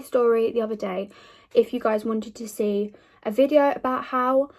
story the other day if you guys wanted to see a video about how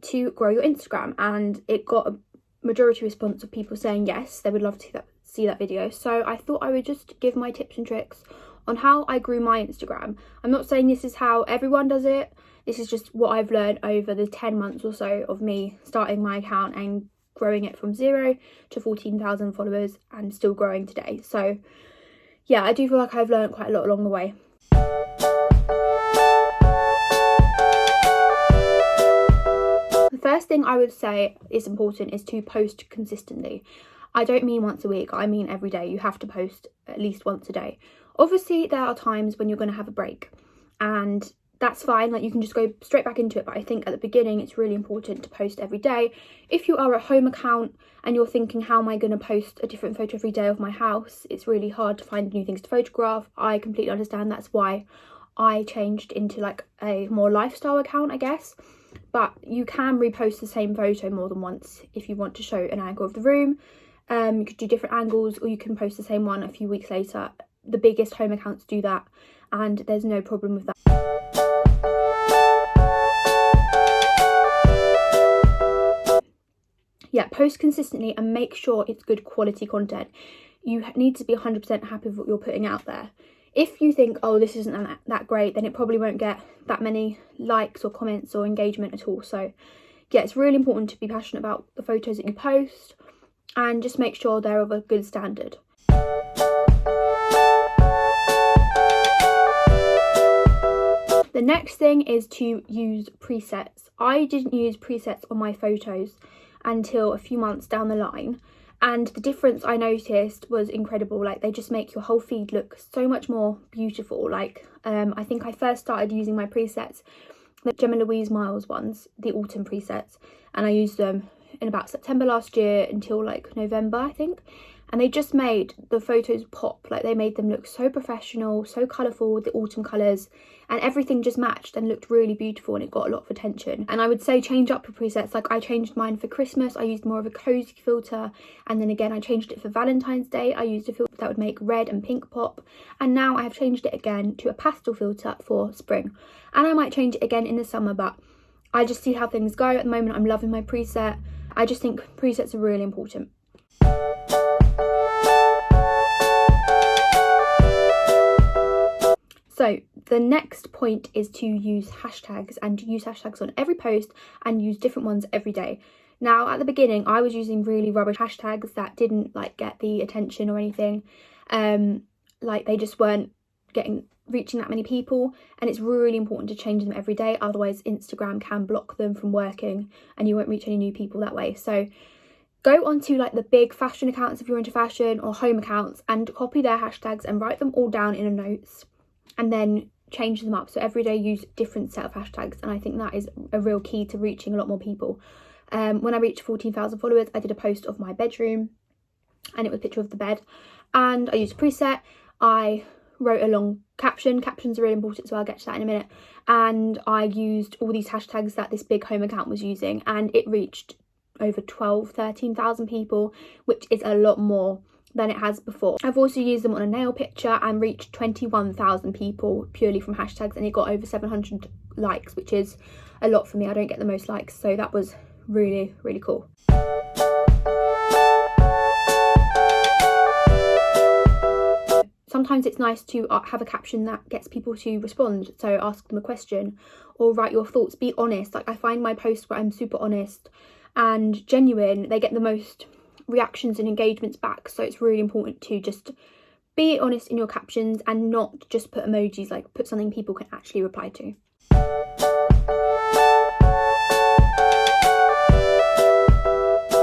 to grow your Instagram, and it got a majority response of people saying yes, they would love to see that video. So I thought I would just give my tips and tricks on how I grew my Instagram. I'm not saying this is how everyone does it. This is just what I've learned over the 10 months or so of me starting my account and growing it from 0 to 14,000 followers and still growing today. So yeah, I do feel like I've learned quite a lot along the way. The first thing I would say is important is to post consistently. I don't mean once a week, I mean every day. You have to post at least once a day. Obviously there are times when you're going to have a break, and that's fine, like you can just go straight back into it, but I think at the beginning it's really important to post every day. If you are a home account and you're thinking, how am I going to post a different photo every day of my house, it's really hard to find new things to photograph. I completely understand. That's why I changed into like a more lifestyle account, I guess. But you can repost the same photo more than once if you want to show an angle of the room. You could do different angles, or you can post the same one a few weeks later. The biggest home accounts do that, and there's no problem with that. Yeah, post consistently and make sure it's good quality content. You need to be 100% happy with what you're putting out there. If you think, oh, this isn't that great, then it probably won't get that many likes or comments or engagement at all. So yeah, it's really important to be passionate about the photos that you post and just make sure they're of a good standard. The next thing is to use presets. I didn't use presets on my photos until a few months down the line, and the difference I noticed was incredible. Like, they just make your whole feed look so much more beautiful. Like I think I first started using my presets, the Gemma Louise Miles ones, the autumn presets, and I used them in about September last year until like November, I think, and they just made the photos pop. Like, they made them look so professional, so colourful with the autumn colours, and everything just matched and looked really beautiful, and it got a lot of attention. And I would say change up your presets. Like, I changed mine for Christmas, I used more of a cozy filter, and then again I changed it for Valentine's Day. I used a filter that would make red and pink pop, and now I have changed it again to a pastel filter for spring, and I might change it again in the summer, but I just see how things go. At the moment I'm loving my preset. I just think presets are really important. So the next point is to use hashtags, and use hashtags on every post and use different ones every day. Now, at the beginning I was using really rubbish hashtags that didn't like get the attention or anything. Like, they just weren't reaching that many people, and it's really important to change them every day, otherwise Instagram can block them from working and you won't reach any new people that way. So go onto like the big fashion accounts if you're into fashion, or home accounts, and copy their hashtags and write them all down in a notes, and then change them up. So every day use different set of hashtags, and I think that is a real key to reaching a lot more people. When I reached 14,000 followers, I did a post of my bedroom, and it was a picture of the bed, and I used a preset. I wrote a long caption. Captions are really important, so I'll get to that in a minute. And I used all these hashtags that this big home account was using, and it reached over 13,000 people, which is a lot more than it has before. I've also used them on a nail picture and reached 21,000 people purely from hashtags, and it got over 700 likes, which is a lot for me. I don't get the most likes, so that was really, really cool. Sometimes it's nice to have a caption that gets people to respond, so ask them a question or write your thoughts. Be honest. Like, I find my posts where I'm super honest and genuine, they get the most reactions and engagements back. So it's really important to just be honest in your captions and not just put emojis. Like, put something people can actually reply to.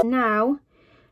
Now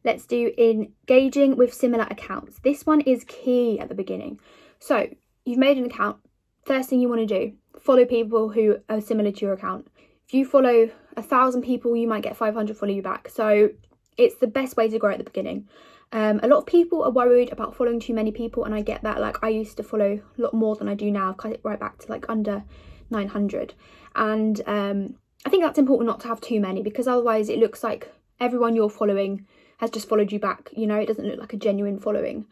let's do engaging with similar accounts. This one is key at the beginning. So you've made an account. First thing you want to do, follow people who are similar to your account. If you follow 1,000 people, you might get 500 follow you back. So it's the best way to grow at the beginning. A lot of people are worried about following too many people, and I get that. Like, I used to follow a lot more than I do now. I've cut it right back to like under 900, and I think that's important not to have too many, because otherwise it looks like everyone you're following has just followed you back. You know, it doesn't look like a genuine following.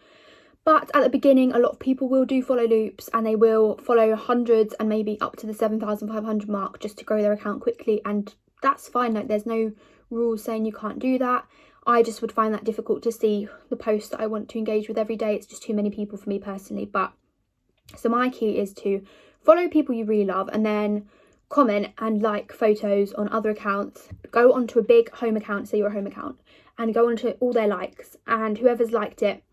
But at the beginning, a lot of people will do follow loops and they will follow hundreds and maybe up to the 7,500 mark just to grow their account quickly, and that's fine. Like, there's no rules saying you can't do that. I just would find that difficult to see the posts that I want to engage with every day. It's just too many people for me personally. But so my key is to follow people you really love and then comment and like photos on other accounts. Go onto a big home account, say your home account, and go onto all their likes, and whoever's liked it,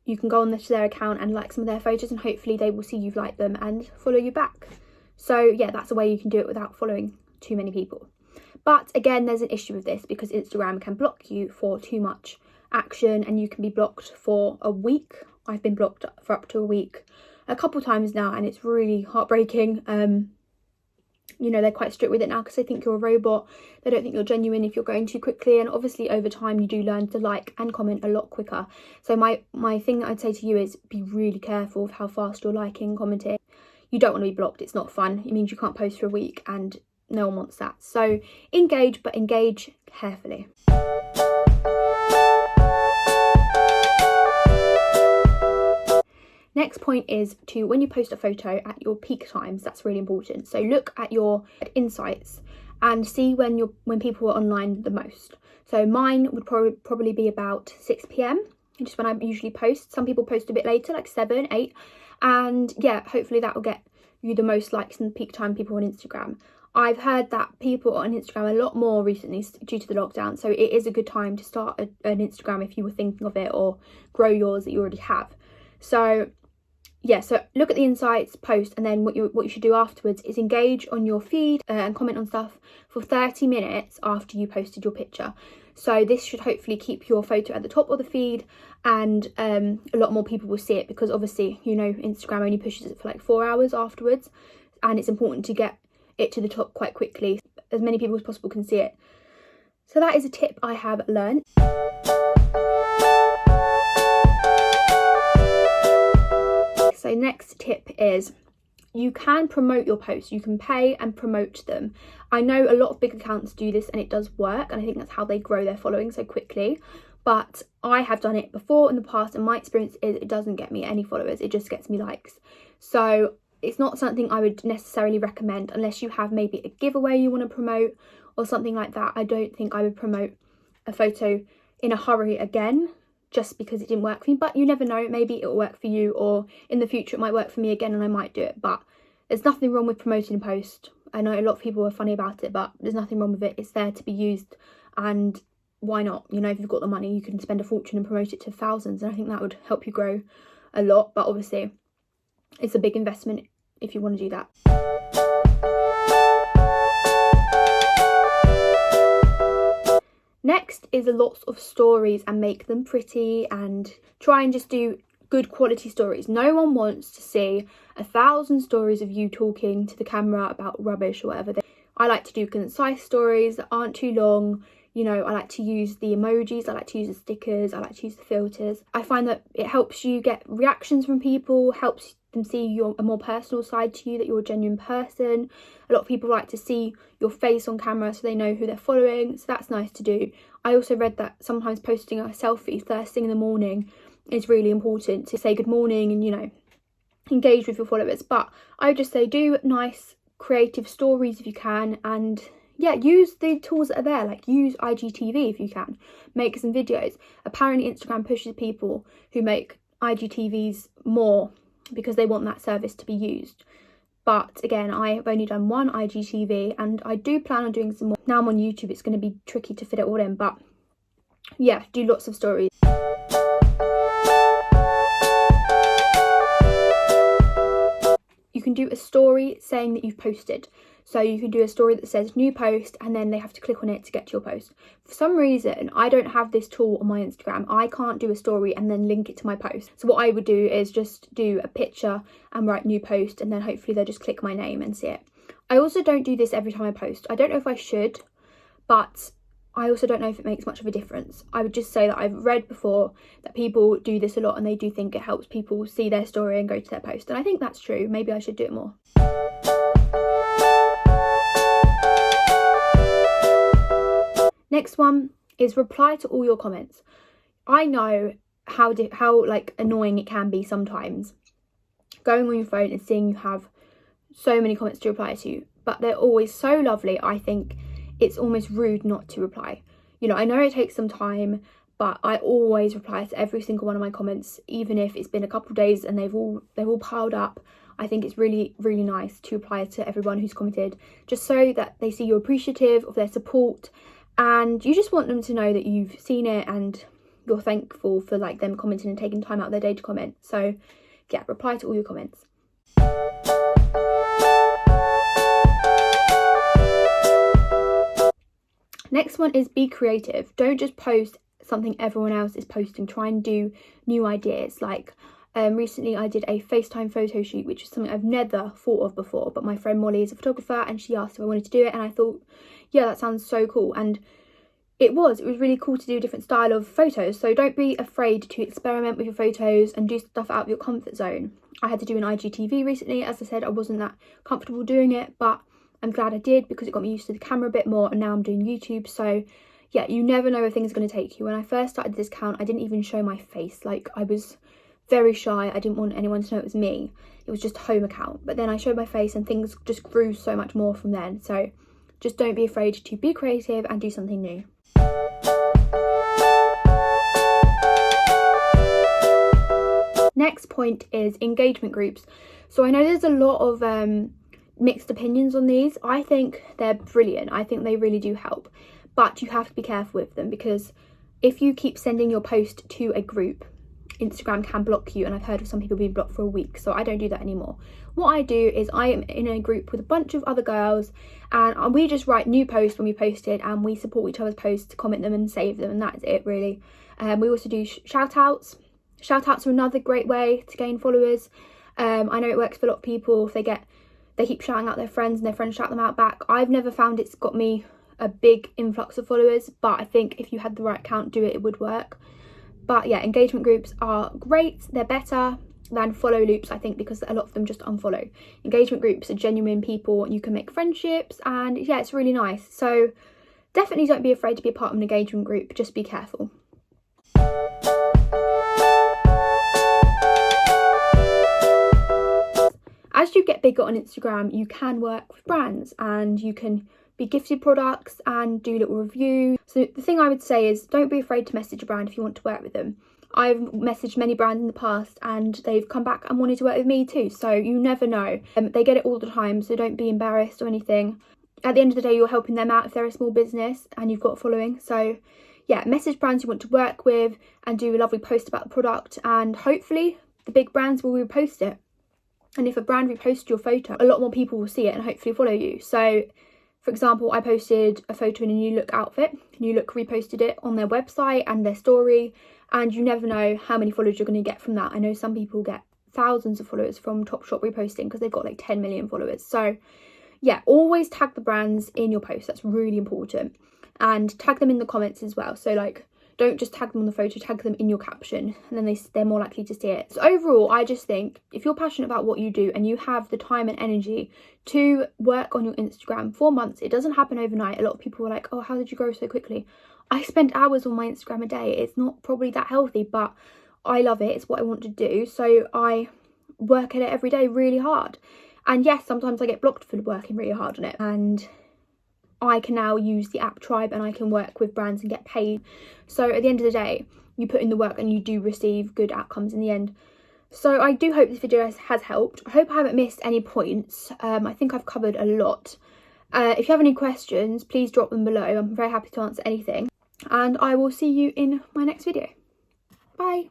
you can go on to their account and like some of their photos, and hopefully they will see you've liked them and follow you back. So yeah, that's a way you can do it without following too many people. But again, there's an issue with this because Instagram can block you for too much action, and you can be blocked for a week. I've been blocked for up to a week a couple times now, and it's really heartbreaking. You know, they're quite strict with it now because they think you're a robot. They don't think you're genuine if you're going too quickly, and obviously over time you do learn to like and comment a lot quicker. So my thing that I'd say to you is be really careful of how fast you're liking and commenting. You don't want to be blocked. It's not fun. It means you can't post for a week, and no one wants that. So engage, but engage carefully. Next point is to, when you post a photo at your peak times, that's really important. So look at your insights and see when people are online the most. So mine would probably be about 6 p.m, just when I usually post. Some people post a bit later, like 7, 8. And yeah, hopefully that will get you the most likes in the peak time people on Instagram. I've heard that people on Instagram a lot more recently due to the lockdown. So it is a good time to start an Instagram if you were thinking of it, or grow yours that you already have. So yeah, so look at the insights, post, and then what you should do afterwards is engage on your feed and comment on stuff for 30 minutes after you posted your picture. So this should hopefully keep your photo at the top of the feed, and a lot more people will see it, because obviously, you know, Instagram only pushes it for like 4 hours afterwards, and it's important to get it to the top quite quickly. As many people as possible can see it. So that is a tip I have learned. So next tip is, you can promote your posts. You can pay and promote them. I know a lot of big accounts do this and it does work, and I think that's how they grow their following so quickly. But I have done it before in the past, and my experience is it doesn't get me any followers. It just gets me likes. So it's not something I would necessarily recommend unless you have maybe a giveaway you want to promote or something like that. I don't think I would promote a photo in a hurry again, just because it didn't work for me. But you never know, maybe it'll work for you, or in the future it might work for me again and I might do it. But there's nothing wrong with promoting a post. I know a lot of people are funny about it, but there's nothing wrong with it. It's there to be used, and why not? You know, if you've got the money, you can spend a fortune and promote it to thousands, and I think that would help you grow a lot. But obviously it's a big investment if you want to do that. Next is lots of stories, and make them pretty, and try and just do good quality stories. No one wants to see 1,000 stories of you talking to the camera about rubbish or whatever. I like to do concise stories that aren't too long. You know, I like to use the emojis, I like to use the stickers, I like to use the filters. I find that it helps you get reactions from people, helps them see a more personal side to you, that you're a genuine person. A lot of people like to see your face on camera so they know who they're following, so that's nice to do. I also read that sometimes posting a selfie first thing in the morning is really important to say good morning and, you know, engage with your followers. But I would just say do nice creative stories if you can, and yeah, use the tools that are there, like use IGTV if you can, make some videos. Apparently Instagram pushes people who make IGTVs more because they want that service to be used. But again, I have only done one IGTV, and I do plan on doing some more. Now I'm on YouTube, it's going to be tricky to fit it all in, but yeah, do lots of stories. You can do a story saying that you've posted. So you can do a story that says new post, and then they have to click on it to get to your post. For some reason, I don't have this tool on my Instagram. I can't do a story and then link it to my post. So what I would do is just do a picture and write new post, and then hopefully they'll just click my name and see it. I also don't do this every time I post. I don't know if I should, but I also don't know if it makes much of a difference. I would just say that I've read before that people do this a lot, and they do think it helps people see their story and go to their post. And I think that's true. Maybe I should do it more. Next one is reply to all your comments. I know how like annoying it can be sometimes going on your phone and seeing you have so many comments to reply to, but they're always so lovely. I think it's almost rude not to reply. You know, I know it takes some time, but I always reply to every single one of my comments, even if it's been a couple of days and they've all piled up. I think it's really, really nice to reply to everyone who's commented, just so that they see you're appreciative of their support, and you just want them to know that you've seen it and you're thankful for like them commenting and taking time out of their day to comment. So yeah, reply to all your comments. Next one is be creative. Don't just post something everyone else is posting. Try and do new ideas. Like recently I did a FaceTime photo shoot, which is something I've never thought of before, but my friend Molly is a photographer and she asked if I wanted to do it, and I thought, yeah, that sounds so cool. And it was really cool to do a different style of photos. So don't be afraid to experiment with your photos and do stuff out of your comfort zone. I had to do an IGTV recently. As I said, I wasn't that comfortable doing it, but I'm glad I did because it got me used to the camera a bit more, and now I'm doing YouTube. So yeah, you never know where things are going to take you. When I first started this account, I didn't even show my face. Like, I was very shy. I didn't want anyone to know it was me. It was just a home account. But then I showed my face and things just grew so much more from then. So just don't be afraid to be creative and do something new. Next point is engagement groups. So I know there's a lot of mixed opinions on these. I think they're brilliant. I think they really do help, but you have to be careful with them, because if you keep sending your post to a group, Instagram can block you, and I've heard of some people being blocked for a week, so I don't do that anymore. What I do is I am in a group with a bunch of other girls, and we just write new posts when we post it, and we support each other's posts, comment them and save them, and that's it really. We also do shout outs. Shout outs are another great way to gain followers. I know it works for a lot of people. If they keep shouting out their friends and their friends shout them out back. I've never found it's got me a big influx of followers, but I think if you had the right account, do it would work. But yeah, engagement groups are great. They're better than follow loops, I think, because a lot of them just unfollow. Engagement groups are genuine people, you can make friendships, and yeah, it's really nice. So definitely don't be afraid to be a part of an engagement group, just be careful. As you get bigger on Instagram, you can work with brands and you can be gifted products and do little reviews. So the thing I would say is don't be afraid to message a brand if you want to work with them. I've messaged many brands in the past and they've come back and wanted to work with me too, so you never know. They get it all the time, so don't be embarrassed or anything. At the end of the day, you're helping them out if they're a small business and you've got a following. So yeah, message brands you want to work with and do a lovely post about the product, and hopefully the big brands will repost it. And if a brand reposts your photo, a lot more people will see it and hopefully follow you. So for example, I posted a photo in a New Look outfit. New Look reposted it on their website and their story, and you never know how many followers you're going to get from that. I know some people get thousands of followers from Topshop reposting because they've got like 10 million followers. So yeah, always tag the brands in your post. That's really important. And tag them in the comments as well. So like, don't just tag them on the photo, tag them in your caption, and then they're more likely to see it. So overall, I just think if you're passionate about what you do and you have the time and energy to work on your Instagram for months, it doesn't happen overnight. A lot of people are like, oh, how did you grow so quickly? I spend hours on my Instagram a day. It's not probably that healthy, but I love it. It's what I want to do. So I work at it every day really hard. And yes, sometimes I get blocked for working really hard on it. And I can now use the app Tribe and I can work with brands and get paid. So at the end of the day, you put in the work and you do receive good outcomes in the end. So I do hope this video has helped. I hope I haven't missed any points. I think I've covered a lot. If you have any questions, please drop them below. I'm very happy to answer anything. And I will see you in my next video. Bye.